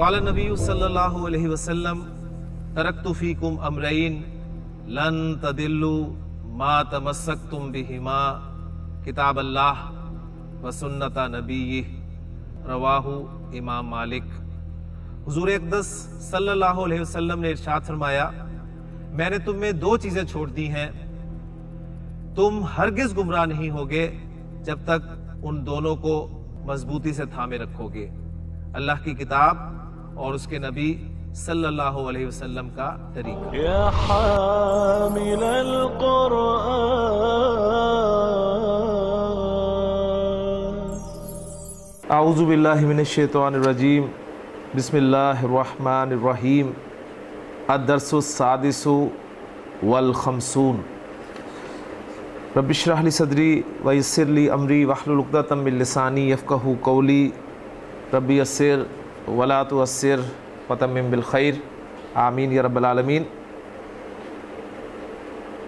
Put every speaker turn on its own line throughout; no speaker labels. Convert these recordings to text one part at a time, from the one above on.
قال نبی صلی اللہ علیہ وسلم ترکت فیکم امرین لن تدلوا ما تمسکتم بہما کتاب اللہ و سنت نبیہ رواہ امام مالک۔ حضور اقدس صلی اللہ علیہ وسلم نے ارشاد فرمایا، میں نے تم میں دو چیزیں چھوڑ دی ہیں، تم ہرگز گمراہ نہیں ہوگے جب تک ان دونوں کو مضبوطی سے تھامے رکھو گے، اللہ کی کتاب اور اس کے نبی صلی اللہ علیہ وسلم کا طریقہ۔
یا حامل القرآن
اعوذ باللہ من الشیطان الرجیم، بسم اللہ الرحمن الرحیم۔ الدرس السادس والخمسون۔ رب اشرح لی صدری ویسر لی امری واحلل عقدۃ من لسانی یفقہوا قولی، رب یسر ولا تعسر وتمم بالخیر، آمین یا رب العالمین۔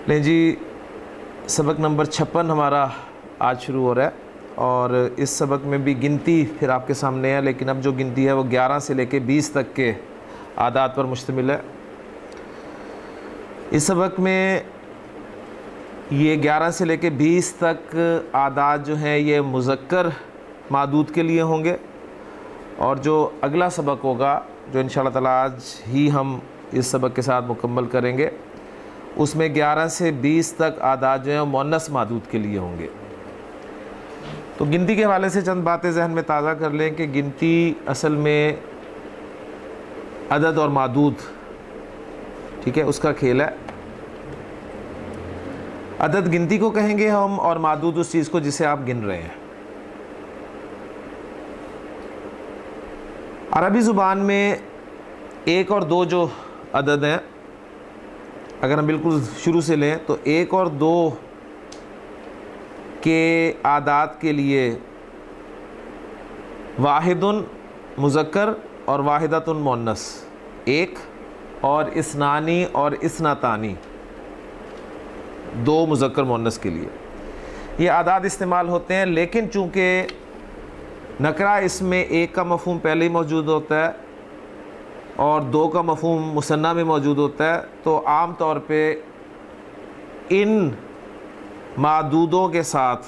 لیں جی، سبق نمبر 56 ہمارا آج شروع ہو رہا ہے، اور اس سبق میں بھی گنتی پھر آپ کے سامنے ہے، لیکن اب جو گنتی ہے وہ 11 سے لے کے 20 تک کے عادات پر مشتمل ہے۔ اس سبق میں یہ 11 سے لے کے 20 تک عادات جو ہیں یہ مذکر معدود کے لیے ہوں گے، اور جو اگلا سبق ہوگا جو انشاءاللہ تعالیٰ آج ہی ہم اس سبق کے ساتھ مکمل کریں گے، اس میں 11 سے 20 تک عادات جو ہیں مؤنث معدود کے لیے ہوں گے۔ تو گنتی کے حوالے سے چند باتیں ذہن میں تازہ کر لیں کہ گنتی اصل میں عدد اور معدود، ٹھیک ہے، اس کا کھیل ہے۔ عدد گنتی کو کہیں گے ہم، اور معدود اس چیز کو جسے آپ گن رہے ہیں۔ عربی زبان میں ایک اور دو جو عدد ہیں، اگر ہم بالکل شروع سے لیں تو ایک اور دو کے عادات کے لیے واحد مذکر اور واحدۃ مؤنث، ایک اور اثنانی اور اثنتانی، دو مذکر مؤنث کے لیے یہ عادات استعمال ہوتے ہیں۔ لیکن چونکہ نکرہ اس میں ایک کا مفہوم پہلے ہی موجود ہوتا ہے اور دو کا مفہوم مثنیٰ میں موجود ہوتا ہے، تو عام طور پہ ان معدودوں کے ساتھ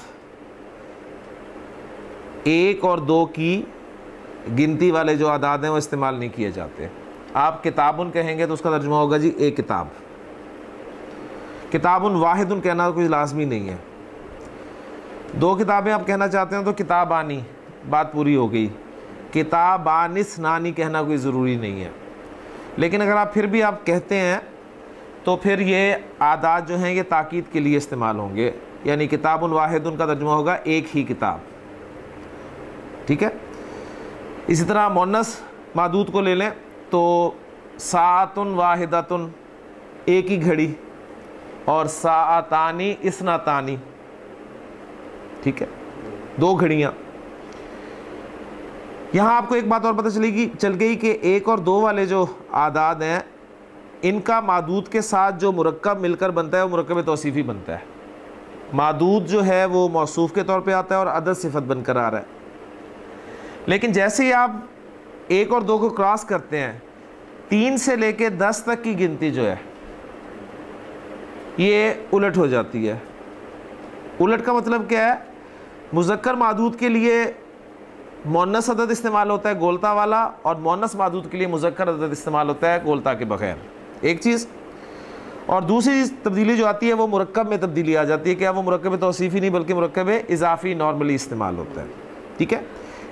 ایک اور دو کی گنتی والے جو عداد ہیں وہ استعمال نہیں کیے جاتے۔ آپ کتابن کہیں گے تو اس کا ترجمہ ہوگا جی ایک کتاب، کتابن واحدن کہنا کوئی لازمی نہیں ہے۔ دو کتابیں آپ کہنا چاہتے ہیں تو کتابانی، بات پوری ہو گئی۔ کتابان اثنانی کہنا کوئی ضروری نہیں ہے، لیکن اگر آپ پھر بھی آپ کہتے ہیں تو پھر یہ عادات جو ہیں یہ تاکید کے لیے استعمال ہوں گے، یعنی کتاب واحد کا ترجمہ ہوگا ایک ہی کتاب، ٹھیک ہے۔ اسی طرح مؤنث معدود کو لے لیں تو ساعۃ واحدۃ، ایک ہی گھڑی، اور ساعتانی اثنتانی، ٹھیک ہے، دو گھڑیاں۔ یہاں آپ کو ایک بات اور پتہ چل گئی کہ ایک اور دو والے جو عادات ہیں ان کا معدود کے ساتھ جو مرکب مل کر بنتا ہے وہ مرکب توصیفی بنتا ہے۔ معدود جو ہے وہ موصوف کے طور پہ آتا ہے اور عدد صفت بن کر آ رہا ہے۔ لیکن جیسے ہی آپ ایک اور دو کو کراس کرتے ہیں، 3 سے لے کے 10 تک کی گنتی جو ہے یہ الٹ ہو جاتی ہے۔ الٹ کا مطلب کیا ہے؟ مذکر معدود کے لیے مؤنث عدد استعمال ہوتا ہے گولتا والا، اور مؤنث معدود کے لیے مذکر عدد استعمال ہوتا ہے گولتا کے بغیر، ایک چیز۔ اور دوسری تبدیلی جو آتی ہے وہ مرکب میں تبدیلی آ جاتی ہے، کیا وہ مرکب توصیفی نہیں بلکہ مرکب اضافی نارملی استعمال ہوتا ہے، ٹھیک ہے۔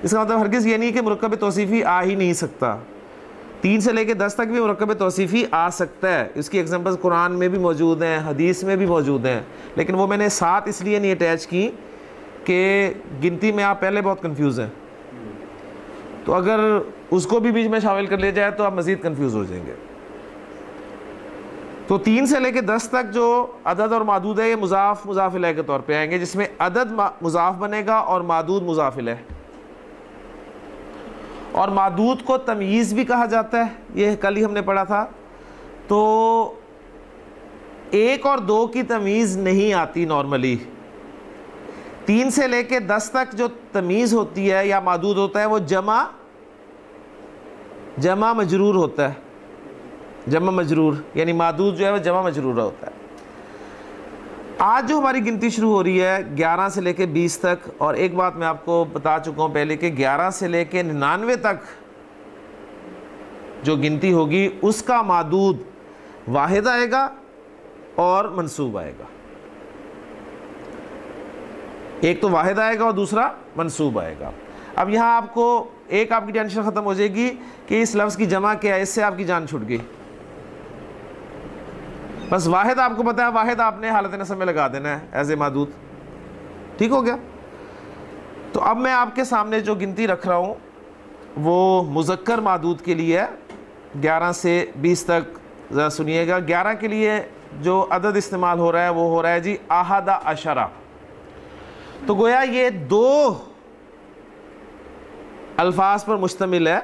اس کا مطلب ہرگز یہ نہیں کہ مرکب توصیفی آ ہی نہیں سکتا، 3 سے لے کے 10 تک بھی مرکب توصیفی آ سکتا ہے۔ اس کی ایگزامپلز قرآن میں بھی موجود ہیں، حدیث میں بھی موجود ہیں، لیکن وہ میں نے ساتھ اس لیے نہیں اٹیچ کی کہ گنتی میں آپ پہلے بہت کنفیوز ہیں، تو اگر اس کو بھی بیچ میں شامل کر لیا جائے تو آپ مزید کنفیوز ہو جائیں گے۔ تو 3 سے لے کے 10 تک جو عدد اور معدود ہے یہ مضاف مضاف الیہ کے طور پہ آئیں گے، جس میں عدد مضاف بنے گا اور معدود مضاف الیہ۔ اور معدود کو تمییز بھی کہا جاتا ہے، یہ کل ہی ہم نے پڑھا تھا۔ تو 1 اور 2 کی تمییز نہیں آتی نارملی، 3 سے لے کے 10 تک جو تمییز ہوتی ہے یا معدود ہوتا ہے وہ جمع جمع مجرور ہوتا ہے، جمع مجرور یعنی معدود جو ہے وہ جمع مجرورہ ہوتا ہے۔ آج جو ہماری گنتی شروع ہو رہی ہے 11 سے لے کے 20 تک، اور ایک بات میں آپ کو بتا چکا ہوں پہلے کہ 11 سے لے کے 99 تک جو گنتی ہوگی اس کا معدود واحد آئے گا اور منصوب آئے گا، ایک تو واحد آئے گا اور دوسرا منصوب آئے گا۔ اب یہاں آپ کو ایک آپ کی ٹینشن ختم ہو جائے گی کہ اس لفظ کی جمع کیا ہے، اس سے آپ کی جان چھوٹ گئی۔ بس واحد آپ کو پتا ہے، واحد آپ نے حالت نصب میں لگا دینا ہے ایز اے معدود، ٹھیک ہو گیا۔ تو اب میں آپ کے سامنے جو گنتی رکھ رہا ہوں وہ مذکر معدود کے لیے ہے 11 سے 20 تک، ذرا سنیے گا۔ 11 کے لیے جو عدد استعمال ہو رہا ہے وہ ہو رہا ہے جی 11۔ تو گویا یہ دو الفاظ پر مشتمل ہے،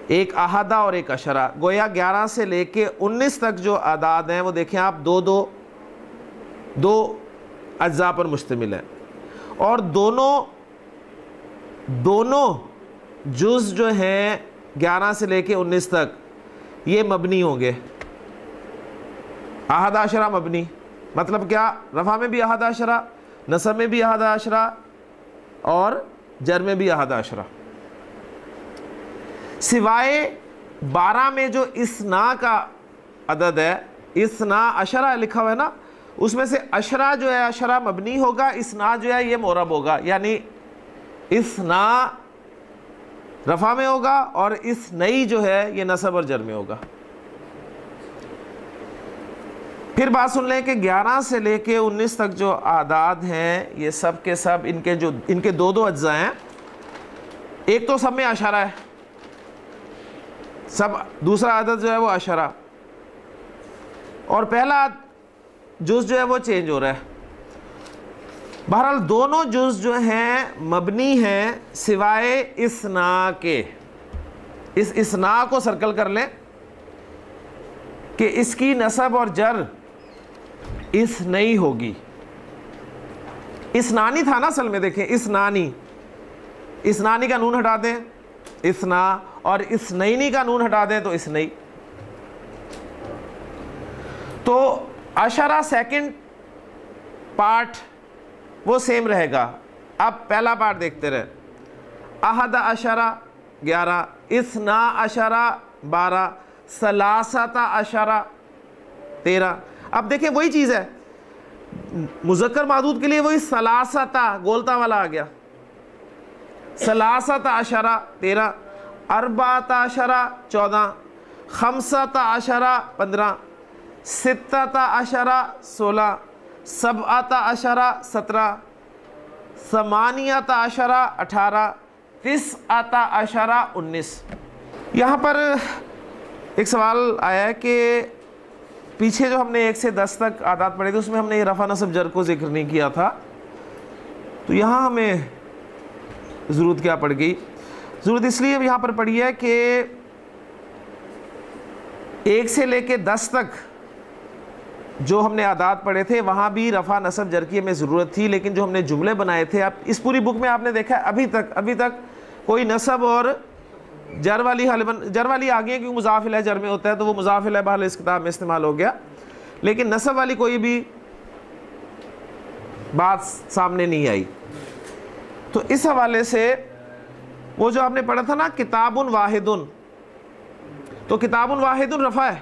ایک احدہ اور ایک عشرہ۔ گویا 11 سے لے کے 19 تک جو اعداد ہیں وہ دیکھیں آپ دو اجزاء پر مشتمل ہیں، اور دونوں جز جو ہیں 11 سے لے کے 19 تک یہ مبنی ہوں گے۔ احدہ عشرہ مبنی مطلب کیا؟ رفع میں بھی احدہ عشرہ، نصب میں بھی احدہ عشرہ اور جر میں بھی احدہ عشرہ، سوائے 12 میں جو اسنا کا عدد ہے، اسنا عشرہ لکھا ہوا ہے نا، اس میں سے عشرہ جو ہے عشرہ مبنی ہوگا، اسنا جو ہے یہ معرب ہوگا، یعنی اسنا رفع میں ہوگا اور اسنئی جو ہے یہ نصب اور جر میں ہوگا۔ پھر بات سن لیں کہ 11 سے لے کے 19 تک جو اعداد ہیں یہ سب کے سب ان کے دو اجزاء ہیں۔ ایک تو سب میں عشرہ ہے، دوسرا عدد جو ہے وہ عشرہ، اور پہلا جز جو ہے وہ چینج ہو رہا ہے۔ بہرحال دونوں جز جو ہیں مبنی ہیں سوائے اسنا کے۔ اس اسنا کو سرکل کر لیں کہ اس کی نصب اور جر اسنئی ہوگی۔ اسنانی تھا نا اصل میں، دیکھیں اسنانی کا نون ہٹا دیں اسنا، اور اسنینی کا نون ہٹا دیں تو اسنئی۔ تو عشرہ سیکنڈ پارٹ وہ سیم رہے گا۔ اب پہلا پارٹ دیکھتے رہے۔ احدہ عشرہ 11، اثنا عشرہ 12، ثلاثۃ عشرہ 13۔ اب دیکھیں وہی چیز ہے، مذکر معدود کے لیے وہی ثلاثۃ گولتا والا آ گیا۔ ثلاثۃ عشرہ 13، اربعۃ عشرہ 14، خمسۃ عشرہ 15، ستۃ عشرہ 16، سبعۃ عشرہ 17، ثمانیۃ عشرہ 18، تسعۃ عشرہ 19۔ یہاں پر ایک سوال آیا ہے کہ پیچھے جو ہم نے 1 سے 10 تک اعداد پڑھے تھے اس میں ہم نے یہ رفع نصب جر کو ذکر نہیں کیا تھا، تو یہاں ہمیں ضرورت کیا پڑ گئی؟ ضرورت اس لیے یہاں پر پڑی ہے کہ 1 سے لے کے 10 تک جو ہم نے اعداد پڑھے تھے وہاں بھی رفع نصب جر کی ہمیں ضرورت تھی، لیکن جو ہم نے جملے بنائے تھے اب اس پوری بک میں آپ نے دیکھا ہے ابھی تک کوئی نصب اور جر والی آ گئی ہے، کیونکہ مضاف الیہ جر میں ہوتا ہے تو وہ مضاف الیہ بہرحال اس کتاب میں استعمال ہو گیا، لیکن نصب والی کوئی بھی بات سامنے نہیں آئی۔ تو اس حوالے سے وہ جو آپ نے پڑھا تھا نا کتاب واحد، تو کتاب واحد رفع ہے،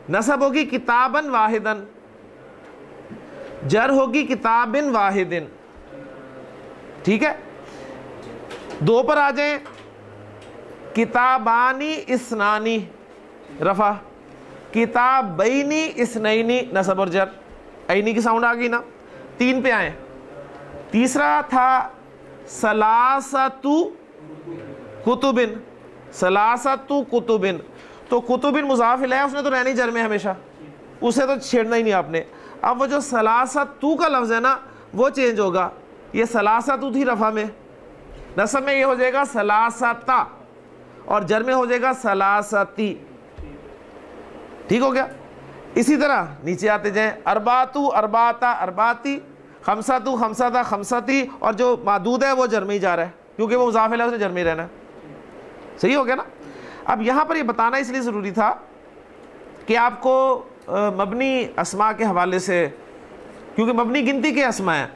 نصب ہوگی کتابا واحدا، جر ہوگی کتاب واحد، ٹھیک ہے۔ 2 پر آ جائیں، کتابانی اسنانی رفع، کتابینی اسنینی نصب اور جر، اینی کی ساؤنڈ آ گئی نا۔ 3 پہ آئیں، تیسرا تھا ثلاثۃ کتب، ثلاثۃ کتب، تو کتب مضاف الیہ اس نے تو رہنی جر میں ہمیشہ، اسے تو چھیڑنا ہی نہیں آپ نے۔ اب وہ جو ثلاثۃ کا لفظ ہے نا وہ چینج ہوگا، یہ ثلاثۃ تھی رفع میں، نصب میں یہ ہو جائے گا ثلاثۃ، اور جر میں ہو جائے گا ثلاثتی، ٹھیک ہو گیا۔ اسی طرح نیچے آتے جائیں، اربعۃ اربعۃ اربعتی، خمسۃ خمسۃ خمستی، اور جو معدود ہے وہ جر میں ہی جا رہا ہے کیونکہ وہ مضاف الیہ اس نے جر میں ہی رہنا ہے، صحیح ہو گیا نا۔ اب یہاں پر یہ بتانا اس لیے ضروری تھا کہ آپ کو مبنی اسماء کے حوالے سے، کیونکہ مبنی گنتی کے اسماء ہیں،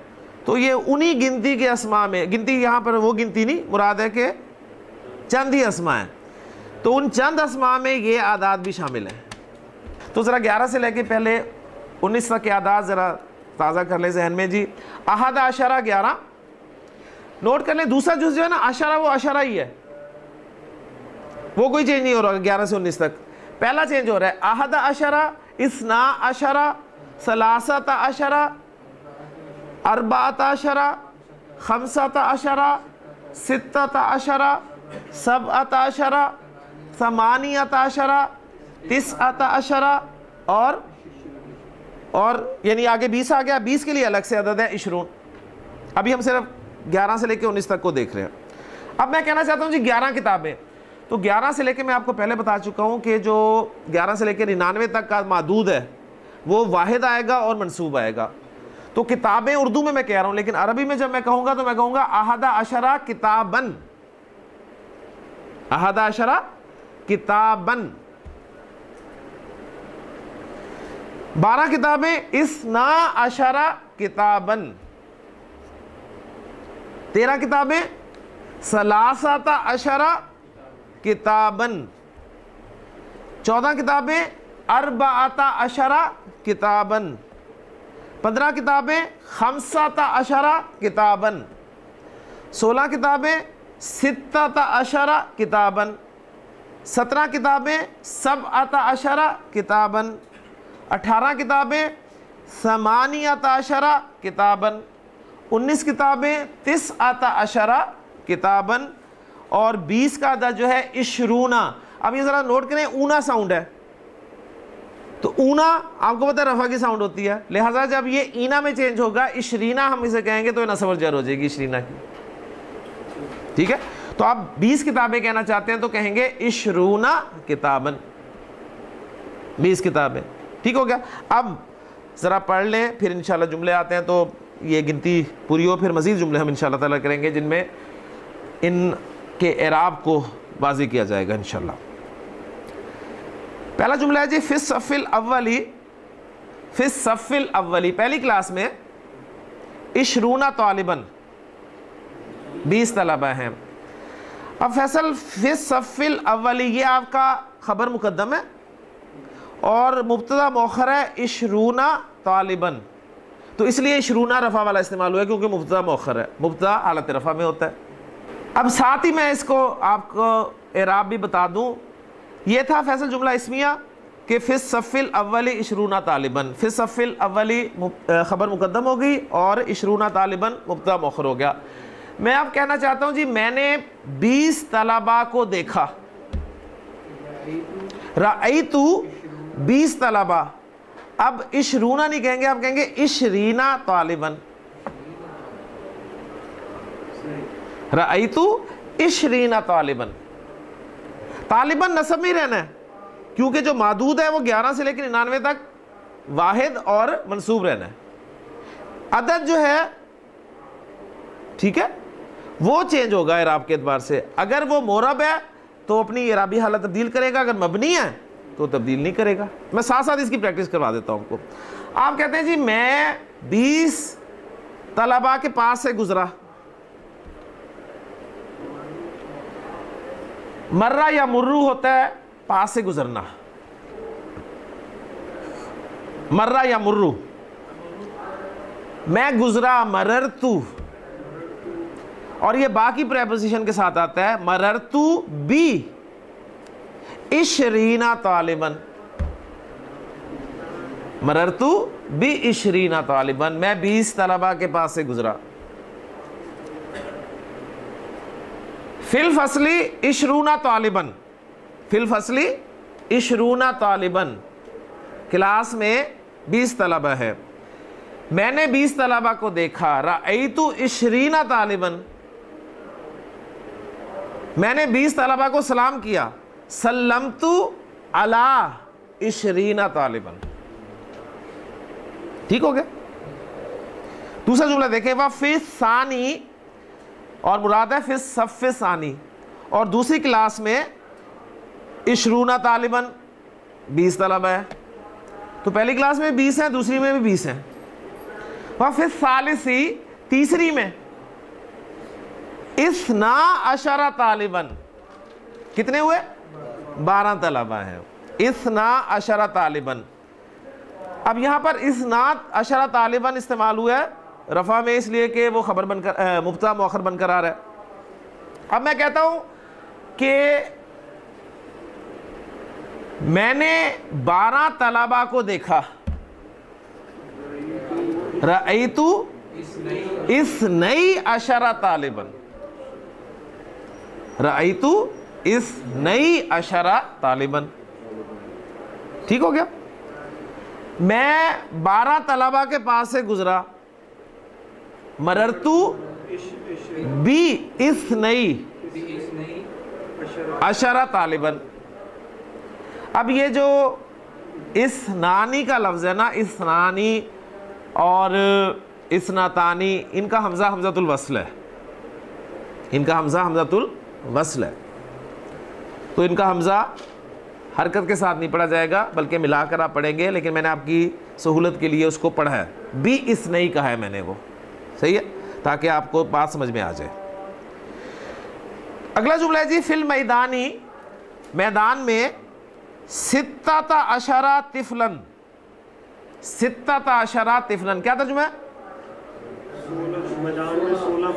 تو یہ انہی گنتی کے اسماء میں، گنتی یہاں پر وہ گنتی نہیں مراد ہے کہ چند ہی اسماء ہیں، تو ان چند اسماء میں یہ اعداد بھی شامل ہیں۔ تو ذرا 11 سے لے کے پہلے 19 تک کے اعداد ذرا تازہ کر لیں ذہن میں جی۔ احد عشرہ 11، نوٹ کر لیں دوسرا جز جو ہے نا عشرہ، وہ عشرہ ہی ہے، وہ کوئی چینج نہیں ہو رہا 11 سے 19 تک۔ پہلا چینج ہو رہا ہے احد عشرہ، اثنا عشرہ، ثلاثۃ عشرہ، اربعۃ عشرہ، خمسۃ عشرہ، ستۃ عشرہ، سبعۃ عشرہ، ثمانیۃ عشرہ، تسعۃ عشرہ، اور یعنی آگے 20 آ گیا، 20 کے لیے الگ سے عدد ہے 20۔ ابھی ہم صرف 11 سے لے کے 19 تک کو دیکھ رہے ہیں۔ اب میں کہنا چاہتا ہوں جی 11 کتابیں، تو 11 سے لے کے میں آپ کو پہلے بتا چکا ہوں کہ جو 11 سے لے کے 99 تک کا معدود ہے وہ واحد آئے گا اور منصوب آئے گا۔ تو کتابیں اردو میں کہہ رہا ہوں، لیکن عربی میں جب میں کہوں گا تو میں کہوں گا احد عشرہ کتابن، احد عشرہ کتابن، 12 کتابیں اثنا عشرہ کتابن، 13 کتابیں ثلاثۃ عشرہ کتابن، 14 کتابیں اربعۃ عشرہ کتابن، 15 کتابیں خمسۃ عشرہ کتابن، 16 کتابیں ستۃ عشرہ کتابن، 17 کتابیں سبعۃ عشرہ کتابن، 18 کتابیں ثمانیۃ عشرہ کتابن، 19 کتابیں تسعۃ عشرہ کتابن، اور 20 کا عدد جو ہے 20۔ اب یہ ذرا نوٹ کریں، اونا ساؤنڈ ہے، تو اونا آپ کو پتہ ہے رفع کی ساؤنڈ ہوتی ہے، لہٰذا جب یہ اینا میں چینج ہوگا 20 ہم اسے کہیں گے تو یہ نصب و جر ہو جائے گی 20 کی، ٹھیک ہے؟ تو آپ 20 کتابیں کہنا چاہتے ہیں تو کہیں گے 20 کتابن، 20 کتابیں، ٹھیک ہو گیا؟ اب ذرا پڑھ لیں، پھر انشاءاللہ جملے آتے ہیں تو یہ گنتی پوری ہو، پھر مزید جملے ہم انشاءاللہ تعالیٰ کریں گے جن میں ان کے اعراب کو واضح کیا جائے گا انشاءاللہ۔ پہلا جملہ ہے جی فی الصف الاولی، فی الصف الاولی، پہلی کلاس میں 20 طالباً، 20 طلبہ ہیں۔ اب فیصل فی الصف الاولی یہ آپ کا خبر مقدم ہے اور مبتدا مؤخر ہے 20 طالباً، تو اس لیے 20 رفع والا استعمال ہوا ہے کیونکہ مبتدا مؤخر ہے، مبتدا حالت رفع میں ہوتا ہے۔ اب ساتھ ہی میں اس کو آپ کو اعراب بھی بتا دوں، یہ تھا فیصل جملہ اسمیہ کہ فی الصف الاولی 20 طالباً، فی الصف الاولی خبر مقدم ہو گئی اور 20 طالباً مبتدا مؤخر ہو گیا۔ میں اب کہنا چاہتا ہوں جی میں نے 20 طلباء کو دیکھا، رأیت 20 طلباء، اب 20 نہیں کہیں گے، آپ کہیں گے 20 طالباً، رأیت 20 طالباً، طالباً نصب میں رہنا ہے کیونکہ جو معدود ہے وہ 11 سے لے کے 99 تک واحد اور منصوب رہنا ہے۔ عدد جو ہے ٹھیک ہے وہ چینج ہوگا اعراب کے اعتبار سے، اگر وہ معرب ہے تو اپنی اعرابی حالت تبدیل کرے گا، اگر مبنی ہے تو تبدیل نہیں کرے گا۔ میں ساتھ ساتھ اس کی پریکٹس کروا دیتا ہوں آپ کو۔ آپ کہتے ہیں جی میں 20 طلباء کے پاس سے گزرا، مرہ یا مرو ہوتا ہے پاس سے گزرنا، مرہ یا مرو، میں گزرا مررتو، اور یہ باقی پریپوزیشن کے ساتھ آتا ہے مررتو بی 20 طالباً، مررتو بی 20 طالباً، میں 20 طلباء کے پاس سے گزرا۔ فی الفصل 20 طالباً، فی الفصل 20 طالباً، کلاس میں 20 طلبہ ہے، میں نے 20 طلبہ کو دیکھا، رأیت 20 طالباً، میں نے 20 طلبہ کو سلام کیا، سلمت علی 20 طالباً، ٹھیک ہو گیا؟ دوسرا جملہ دیکھیں، وفی ثانی، اور مراد ہے فی الصف ثانی، اور دوسری کلاس میں 20 طالباً 20 طلبہ ہے، تو پہلی کلاس میں 20 ہیں، دوسری میں بھی 20 ہیں. وفی الثالثی تیسری میں 12 طالباً، کتنے ہوئے؟ 12 طلبہ ہیں. 12 طالباً. اب یہاں پر 12 طالباً استعمال ہوا ہے رفع میں، اس لیے کہ وہ خبر بن کر مبتدا مؤخر بن کر آ رہا ہے. اب میں کہتا ہوں کہ میں نے 12 طلبہ کو دیکھا. رأیت 12 طالباً. رأیت 12 طالباً. ٹھیک ہو گیا؟ میں 12 طلبہ کے پاس سے گزرا. مررتو بی 12 طالباً. اب یہ جو اسنانی کا لفظ ہے نا، اسنانی اور اسناتانی، ان کا حمزہ حمزۃ الوصل ہے. ان کا حمزہ حمزۃ الوصل ہے، تو ان کا حمزہ حرکت کے ساتھ نہیں پڑھا جائے گا بلکہ ملا کر آپ پڑھیں گے، لیکن میں نے آپ کی سہولت کے لیے اس کو پڑھا ہے. بی اسنئی کہا ہے میں نے، وہ صحیح ہے تاکہ آپ کو بات سمجھ میں آ جائے. اگلا جملہ ہے جی، فی المیدانی، میدان میں 16 طفلاً. 16 طفلاً کیا ترجمہ ہے؟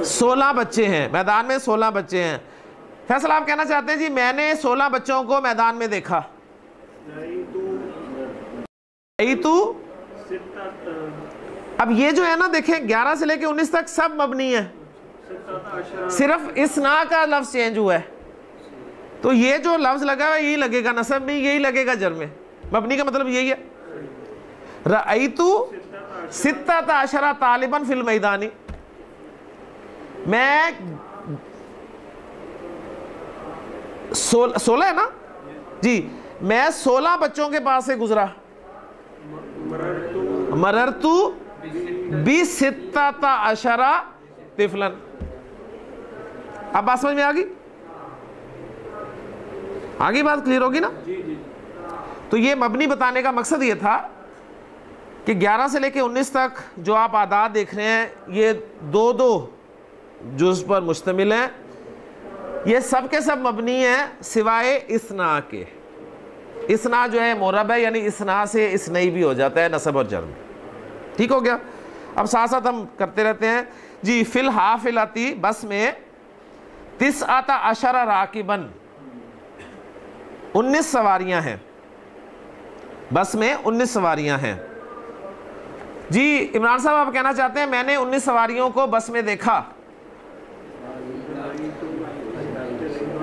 16 بچے ہیں میدان میں. 16 بچے ہیں. فیصل آپ کہنا چاہتے ہیں جی میں نے 16 بچوں کو میدان میں دیکھا. اب یہ جو ہے نا دیکھیں 11 سے لے کے 19 تک سب مبنی ہے، صرف اسنا کا لفظ چینج ہوا ہے. تو یہ جو لفظ لگا ہے یہی لگے گا نصب میں، یہی لگے گا جر میں. مبنی کا مطلب یہی ہے. رأیت 16 طالباً فی المیدانی. میں 16 ہے نا جی، میں 16 بچوں کے پاس سے گزرا. مررتو ب16 طفلاً. اب بات سمجھ میں آگئی؟ آگئی بات کلیئر ہوگی نا؟ تو یہ مبنی بتانے کا مقصد یہ تھا کہ 11 سے لے کے 19 تک جو آپ اعداد دیکھ رہے ہیں یہ 2 جز پر مشتمل ہیں. یہ سب کے سب مبنی ہیں سوائے اسنا کے. اسنا جو ہے معرب ہے، یعنی اسنا سے اسنئی بھی ہو جاتا ہے نصب اور جر میں. ٹھیک ہو گیا؟ اب ساتھ ساتھ ہم کرتے رہتے ہیں جی. فی الحافلتی، بس میں 19 راکباً، 19 سواریاں ہیں. بس میں 19 سواریاں ہیں. جی عمران صاحب آپ کہنا چاہتے ہیں میں نے 19 سواریوں کو بس میں دیکھا.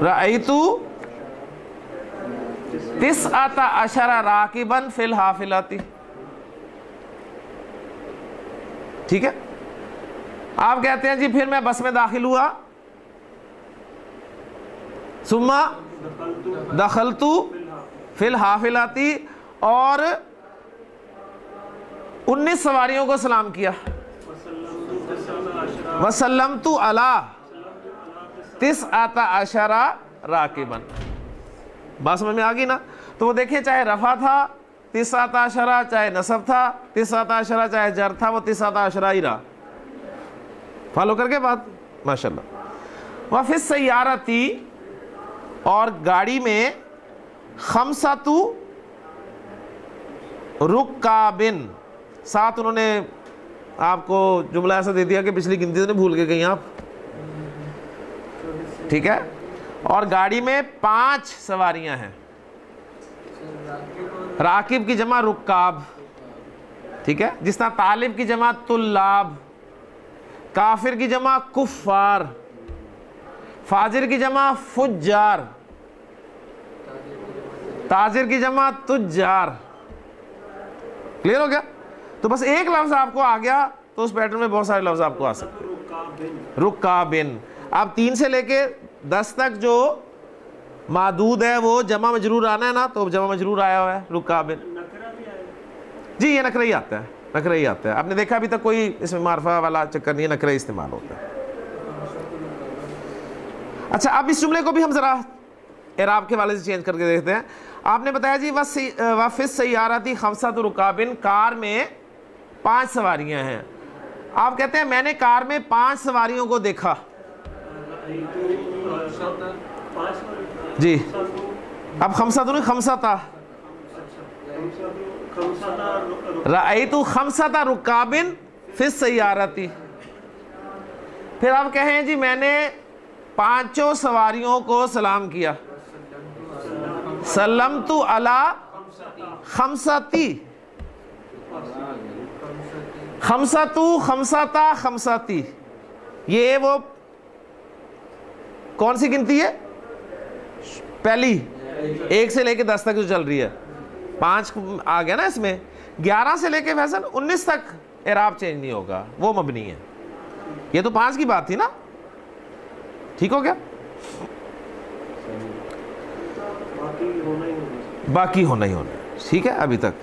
رأیت 19 راکباً فی الحافلتی. ٹھیک ہے؟ آپ کہتے ہیں جی پھر میں بس میں داخل ہوا. ثم دخلت فی الحافلتی، اور 19 سواریوں کو سلام کیا. وسلمت علی 19 راکباً. بات سمجھ میں آ گئی نا؟ تو وہ دیکھیں چاہے رفع تھا 19، چاہے نصب تھا 19، چاہے جر تھا وہ 19 ہی رہا. فالو کر کے بات؟ ماشاءاللہ. وفی السیارتی، اور گاڑی میں 5 رکابن. ساتھ انہوں نے آپ کو جملہ ایسا دے دیا کہ پچھلی گنتی سے بھول کے گئی آپ. ٹھیک ہے؟ اور گاڑی میں 5 سواریاں ہیں. راکب کی جمع رکاب. ٹھیک ہے؟ جس طرح طالب کی جمع طلاب، کافر کی جمع کفار، فاجر کی جمع فجار، تاجر کی جمع تجار. کلیئر ہو گیا؟ تو بس ایک لفظ آپ کو آ گیا تو اس پیٹرن میں بہت سارے لفظ آپ کو آ سکتے ہیں. رکابن. اب 3 سے لے کے 10 تک جو معدود ہے وہ جمع مجرور آنا ہے نا، تو جمع مجرور آیا ہوا ہے رکابن. جی یہ نکرہ ہی آتا ہے، نکرہ ہی آتا ہے. آپ نے دیکھا ابھی تک کوئی اس میں معرفہ والا چکر نہیں ہے، نکرہ ہی استعمال ہوتا ہے. اچھا اب اس جملے کو بھی ہم ذرا اعراب کے والے سے چینج کر کے دیکھتے ہیں. آپ نے بتایا جی وَفِي السَّيَّارَةِ خَمْسَةُ رُكَابٍ, کار میں 5 سواریاں ہیں. آپ کہتے ہیں میں نے کار میں 5 سواریوں کو دیکھا. جی اب خمسہ نہیں خمسہ تھا, رأیت خمسۃ رکاب فی السیارۃ. پھر آپ کہیں جی میں نے 5 سواریوں کو سلام کیا, سلمت علی خمستی, خمسۃ خمسۃ خمستی, یہ وہ کون سی گنتی ہے؟ پہلی 1 سے لے کے 10 تک جو چل رہی ہے. 5 آ گیا نا اس میں, 11 سے لے کے فیصل 19 تک اعراب چینج نہیں ہوگا, وہ مبنی ہے. یہ تو 5 کی بات تھی نا, ٹھیک ہو گیا؟ باقی ہونا ہی ہونا, ٹھیک ہے ابھی تک.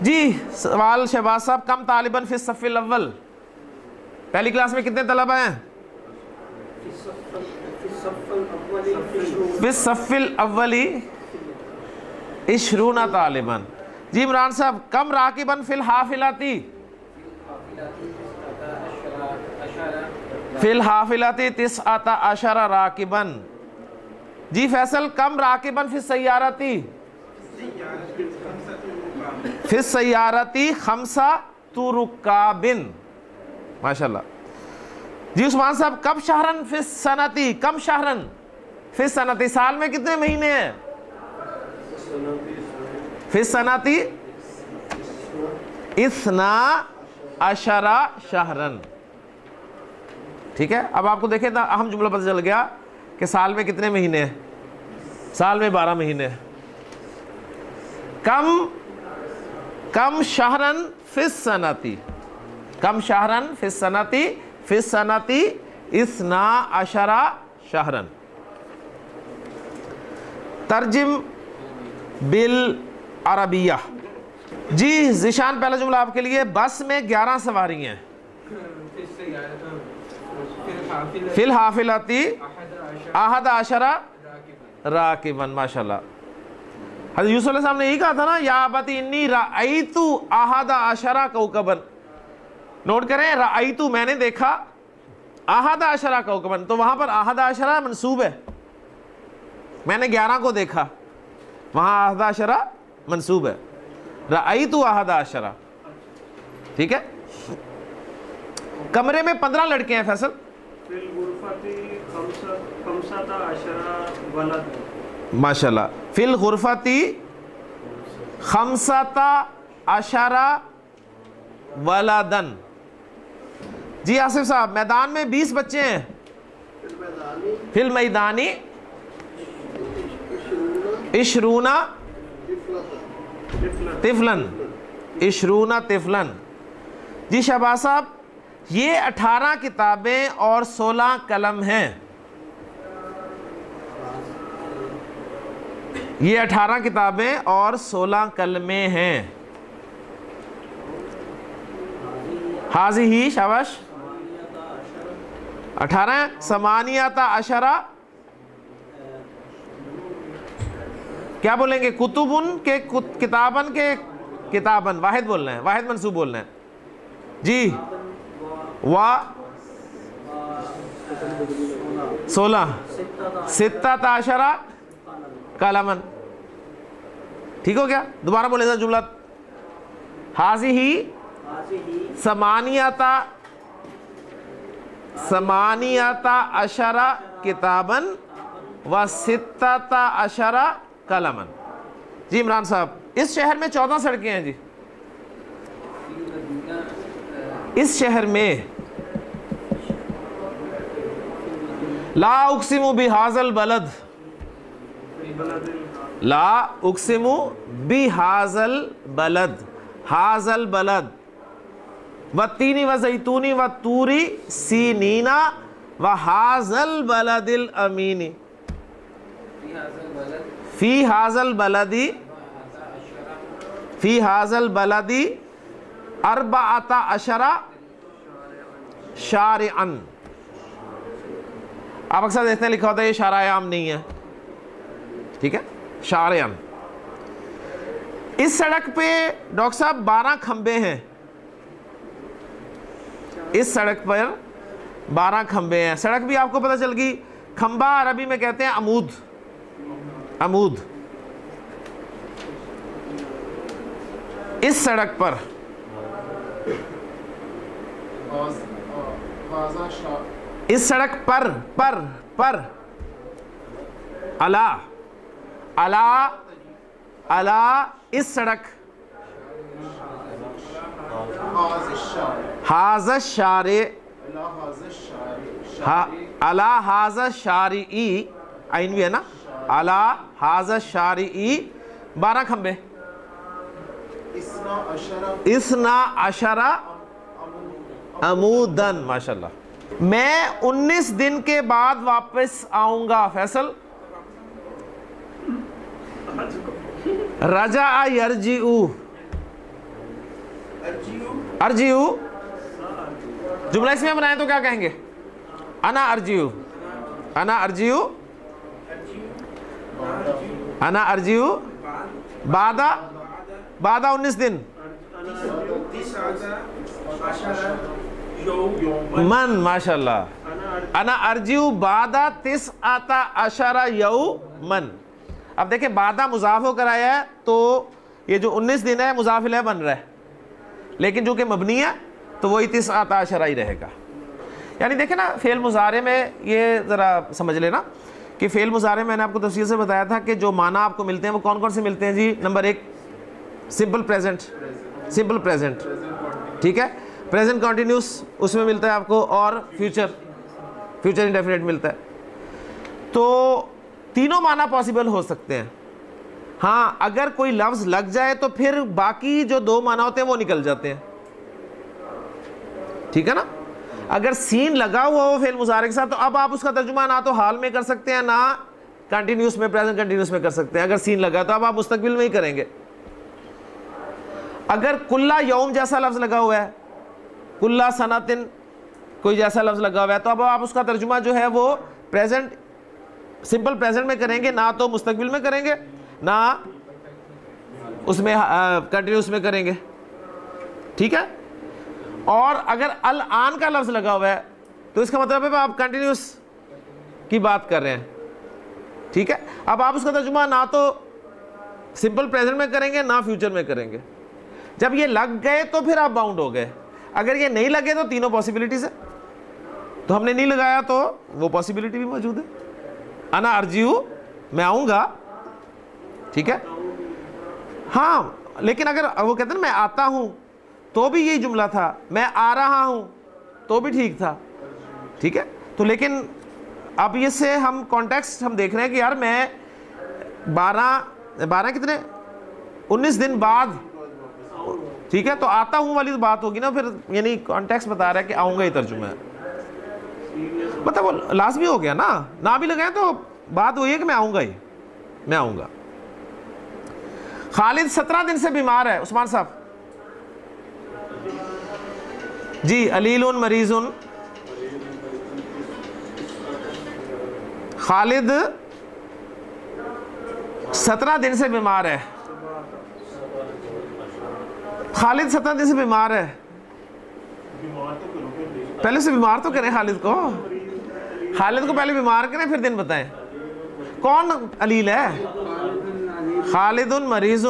جی سوال شہباز صاحب, کم طالباً فی الصف الاول, پہلی کلاس میں کتنے طلبہ ہیں؟ فی الصف الاولی 20 طالباً. جی عمران صاحب, کم راکباً فی الحافلۃ, فی الحافلۃ 19 راکباً. جی فیصل, کم راکباً فی السیارۃ, فی السیارۃ 5 رکاب. ماشاءاللہ. جی عثمان صاحب, کم شہرن فی السنۃ, کم شہرن فی السنۃ, سال میں کتنے مہینے ہیں؟ فی السنۃ 12 شہرن. ٹھیک ہے, اب آپ کو دیکھیں نا اہم جملہ پتہ چل گیا کہ سال میں کتنے مہینے ہیں؟ سال میں 12 مہینے. کم شہرن فی السنۃ, کم شہرن فی السنۃ, فی السنۃ 12 شہرن. ترجم بالعربیہ. جی ذیشان, پہلا جملہ آپ کے لیے, بس میں 11 سواری ہیں. فی الحافلۃ 11 راکباً. ماشاءاللہ. حضرت یوسف علیہ السلام نے یہی کہا تھا نا, یا ابت انی رأیت 11 کوکباً. نوٹ کریں, رأیت میں نے دیکھا, 11 کوکباً, تو وہاں پر 11 منصوب ہے, میں نے 11 کو دیکھا, وہاں 11 منصوب ہے, رأیت 11. ٹھیک ہے. کمرے میں 15 لڑکے ہیں فیصل. ماشاءاللہ. فی الغرفۃ 15 ولدن. جی آصف صاحب, میدان میں 20 بچے ہیں. فی المیدان 20 طفلاً, 20 طفلاً. جی شہباز صاحب, یہ 18 کتابیں اور 16 قلم ہیں. یہ 18 کتابیں اور 16 قلمیں ہیں. حاضی شاباش. 18 18 کیا بولیں گے؟ کتبن کے کتابن کے کتابن, واحد بولنا ہے, واحد منصوب بولنا ہے. جی 16 16 قلمن. ٹھیک ہو گیا؟ دوبارہ بولے گا جملہ. حاضی 18 کتابن و 16 قلمن. جی عمران صاحب, اس شہر میں 14 سڑکیں ہیں. جی اس شہر میں لا اقسم بہذا البلد, لا اقسم بہذا البلد, ھذا البلد والتین والزیتون والطور سینین وھذا البلد الامین. فی ھذا البلد, فی ھذا البلد 14 شارعا. آپ اکثر دیکھتے ہیں لکھا ہوتا ہے یہ شارع عام نہیں ہے. ٹھیک ہے, شارعن. اس سڑک پہ ڈاکٹر صاحب 12 کھمبے ہیں, اس سڑک پر 12 کھمبے ہیں. سڑک بھی آپ کو پتہ چل گئی, کھمبا عربی میں کہتے ہیں عمود, عمود. اس سڑک پر اس سڑک پر علا اس سڑک حاض الشارع علا حاض الشارعی, عین بھی ہے نا, علا حاض الشارعی 12 کھمبے, 12 عمودن. ماشاءاللہ. میں 19 دن کے بعد واپس آؤں گا. فیصل, رجع یرجعو, ارجعو جملہ اس میں بنائیں تو کیا کہیں گے؟ انا ارجعو, انا ارجعو, انا ارجعو بعد 19 دن من. ماشاءاللہ. انا ارجعو بعد 19 یومن. اب دیکھیں بعدہ مضاف ہو کر آیا ہے تو یہ جو 19 دن ہے مضاف الیہ بن رہا ہے, لیکن جو کہ مبنی ہے تو وہی 19 ہی رہے گا. یعنی دیکھیں نا فعل مضارع میں یہ ذرا سمجھ لینا کہ فعل مضارع میں نے آپ کو تفصیل سے بتایا تھا کہ جو معنی آپ کو ملتے ہیں وہ کون کون سے ملتے ہیں جی. Number 1 simple present, simple present, ٹھیک ہے, پریزنٹ کنٹینیوس اس میں ملتا ہے آپ کو, اور فیوچر انڈیفینٹ ملتا ہے. تو تینوں معنی پاسبل ہو سکتے ہیں. ہاں اگر کوئی لفظ لگ جائے تو پھر باقی جو 2 معنی ہوتے ہیں وہ نکل جاتے ہیں, ٹھیک ہے نا. اگر سین لگا ہوا ہو فعل مضارع کے ساتھ تو اب آپ اس کا ترجمہ نہ تو حال میں کر سکتے ہیں نہ کنٹینیوس میں, پریزنٹ کنٹینیوس میں کر سکتے ہیں. اگر سین لگا تو اب آپ مستقبل میں ہی کریں گے. اگر کلّا یوم جیسا لفظ لگا ہوا ہے, کلّا سنتن کوئی جیسا لفظ لگا ہوا ہے, تو اب آپ اس کا ترجمہ جو ہے وہ پریزنٹ, سمپل پریزنٹ میں کریں گے, نہ تو مستقبل میں کریں گے نہ اس میں کنٹینیوس میں کریں گے, ٹھیک ہے. اور اگر الآن کا لفظ لگا ہوا ہے تو اس کا مطلب ہے آپ کنٹینیوس کی بات کر رہے ہیں, ٹھیک ہے. اب آپ اس کا ترجمہ نہ تو سمپل پریزنٹ میں کریں گے نہ فیوچر میں کریں گے. جب یہ لگ گئے تو پھر آپ باؤنڈ ہو گئے. اگر یہ نہیں لگے تو تینوں پاسبلٹیز ہیں, تو ہم نے نہیں لگایا تو وہ پاسبلٹی بھی موجود ہے. انا ارجعو میں آؤں گا, ٹھیک ہے. ہاں لیکن اگر وہ کہتے ہیں نا میں آتا ہوں تو بھی یہی جملہ تھا, میں آ رہا ہوں تو بھی ٹھیک تھا, ٹھیک ہے. تو لیکن اب یہ سے ہم کانٹیکسٹ ہم دیکھ رہے ہیں کہ یار میں 12 کتنے 19 دن بعد, ٹھیک ہے. تو آتا ہوں والی بات ہوگی نا پھر, یعنی کانٹیکسٹ بتا رہا ہے کہ آؤں گا ہی ترجمہ ہے, مطلب وہ لازمی ہو گیا نا, نہ بھی لگائیں تو بات وہی ہے کہ میں آؤں گا ہی, میں آؤں گا. خالد 17 دن سے بیمار ہے. عثمان صاحب جی. علیل مریض, خالد 17 دن سے بیمار ہے. خالد 17 دن سے بیمار ہے. پہلے سے بیمار تو کریں خالد کو, خالد کو پہلے بیمار کریں پھر دن بتائیں. کون علیل ہے؟ خالد مریض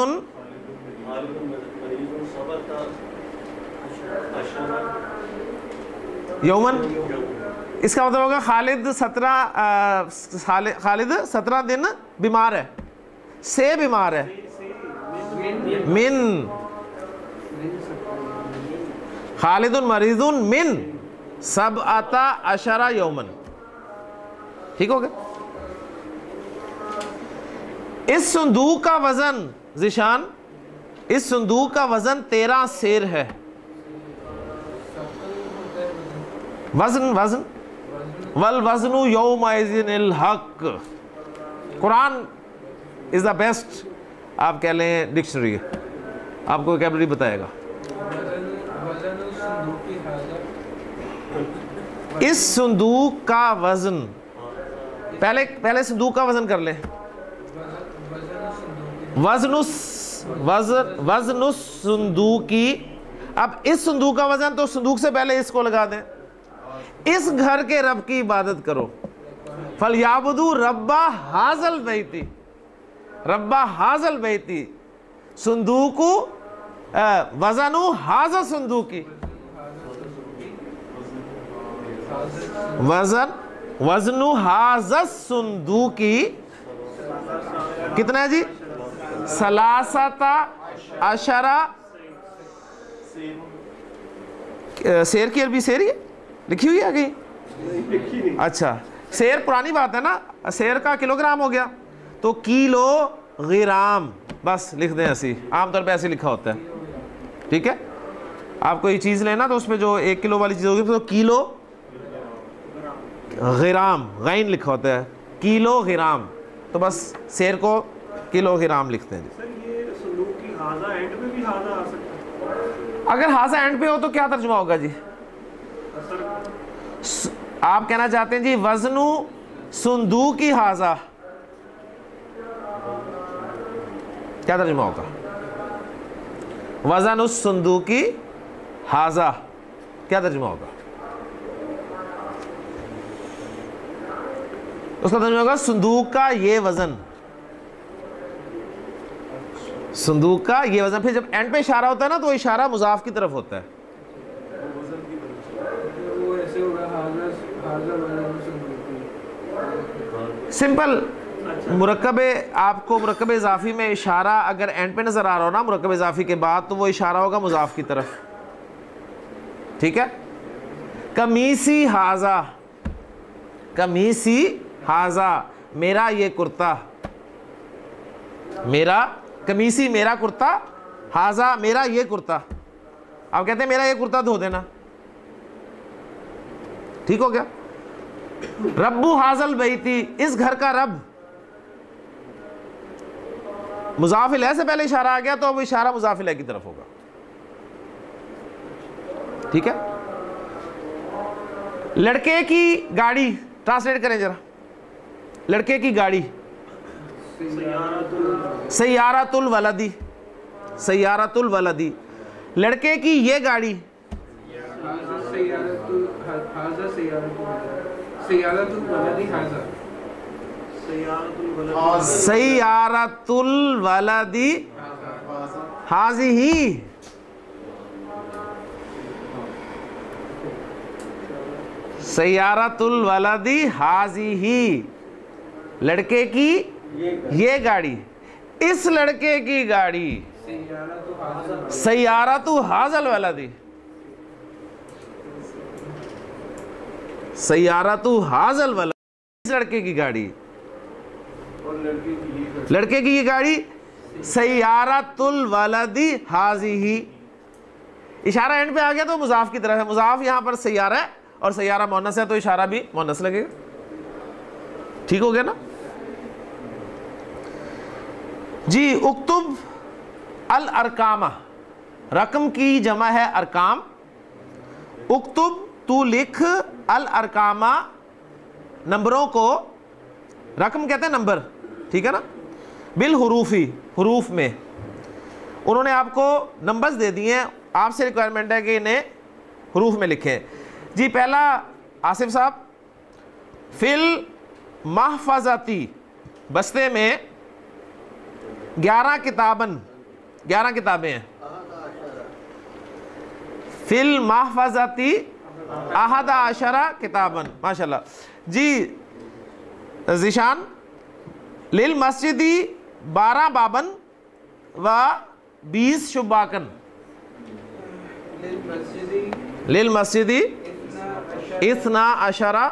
یومن. اس کا مطلب ہوگا خالد 17 دن بیمار ہے, سے بیمار ہے, من خالد مریض من 17 یومن, ٹھیک ہو گیا. اس صندوق کا وزن ذیشان, اس صندوق کا وزن 13 سیر ہے. وزن والوزن یومئذ الحق. قرآن از دا بیسٹ آپ کہہ لیں ڈکشنری, آپ کو ویکیبلری بتائے گا. اس صندوق کا وزن, پہلے صندوق کا وزن کر لیں. وزن الصندوقی. اب اس صندوق کا وزن تو صندوق سے پہلے اس کو لگا دیں. اس گھر کے رب کی عبادت کرو. فَلْيَعْبُدُوا رَبَّ هَذَا الْبَيْتِ. رب هَذَا الْبَيْتِ. صندوق وزن هَذَا صندوقی. وزن هَذَا الصندوقی کتنا ہے جی؟ 13 سیر کی عربی سیر ہی ہے لکھی ہوئی ہے کہیں؟ اچھا سیر پرانی بات ہے نا, سیر کا کلو گرام ہو گیا تو کیلو غرام بس لکھ دیں ایسی, عام طور پہ ایسے لکھا ہوتا ہے. ٹھیک ہے, آپ کوئی چیز لینا تو اس میں جو 1 کلو والی چیز ہوگی تو کیلو غرام, غین لکھا ہوتا ہے, کیلو غرام, تو بس سیر کو کلو غرام لکھتے ہیں.
سر یہ صندوق کی ہاضا اینڈ پہ بھی ہاضا آ سکتا ہے؟
اگر ہاضا اینڈ پہ ہو تو کیا ترجمہ ہوگا جی؟ آپ کہنا چاہتے ہیں جی وزن صندوقی ہاضا, کیا ترجمہ ہوگا؟ وزن الصندوقی ہاضا کیا ترجمہ ہوگا؟ اس کا ترجمہ ہوگا صندوق کا یہ وزن, صندوق کا یہ وزن. پھر جب اینڈ پہ اشارہ ہوتا ہے نا تو اشارہ مضاف کی طرف ہوتا ہے. سمپل مرکب, آپ کو مرکب اضافی میں اشارہ اگر اینڈ پہ نظر آ رہا ہو نا مرکب اضافی کے بعد تو وہ اشارہ ہوگا مضاف کی طرف. ٹھیک ہے, قمیصی ہاضا, قمیصی ہاضا میرا یہ کرتا, میرا قمیصی میرا کرتا, ہاضا میرا یہ کرتا. آپ کہتے ہیں میرا یہ کرتا دھو دینا, ٹھیک ہو گیا. رب ہاذا البیتی, اس گھر کا رب, مضاف الیہ سے پہلے اشارہ آ گیا تو اب اشارہ مضاف الیہ کی طرف ہوگا. ٹھیک ہے. لڑکے کی گاڑی ٹرانسلیٹ کریں ذرا. لڑکے کی گاڑی سیارۃ الولدی, سیارۃ الولدی. لڑکے کی یہ گاڑی سیارۃ الولدی ہاذہ, سیارۃ الولدی ہاذہ, لڑکے کی یہ گاڑی, اس لڑکے کی گاڑی. سیارۃ ہاذا الولدی, سیارۃ ہاذا الولدی, اس لڑکے کی گاڑی. لڑکے کی یہ گاڑی سیارۃ الولدی ہاذہ. اشارہ اینڈ پہ آ گیا تو مضاف کی طرف ہے. مضاف یہاں پر سیارہ ہے اور سیارہ مؤنث ہے تو اشارہ بھی مؤنث لگے گا. ٹھیک ہو گیا نا جی. اکتب الارکام, رقم کی جمع ہے ارکام. اکتب تو لکھ, الارکام نمبروں کو, رقم کہتے ہیں نمبر, ٹھیک ہے نا, بالحروفی حروف میں. انہوں نے آپ کو نمبرز دے دیے ہیں, آپ سے ریکوائرمنٹ ہے کہ انہیں حروف میں لکھیں. جی پہلا آصف صاحب, فی المحفظتی, بستے میں 11 کتابن, 11 کتابیں ہیں. فی المحفظتی 11 کتابن, ماشاءاللہ جی. ذیشان, للمسجدی 12 بابن و 20 شباکن. للمسجدی 12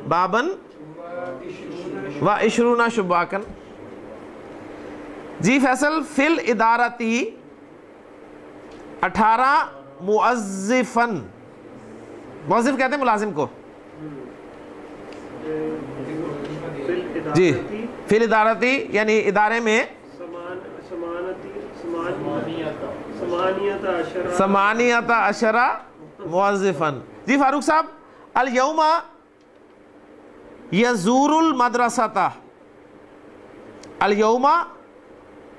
بابن و 20 شباکن. جی فیصل, فی الادارتی 18 موظفن, موظف کہتے ہیں ملازم کو جی. فی الادارتی یعنی ادارے میں 18 موظفن. جی فاروق صاحب, الیوم یزور المدرسۃ, الیوم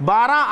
12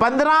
15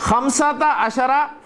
15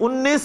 19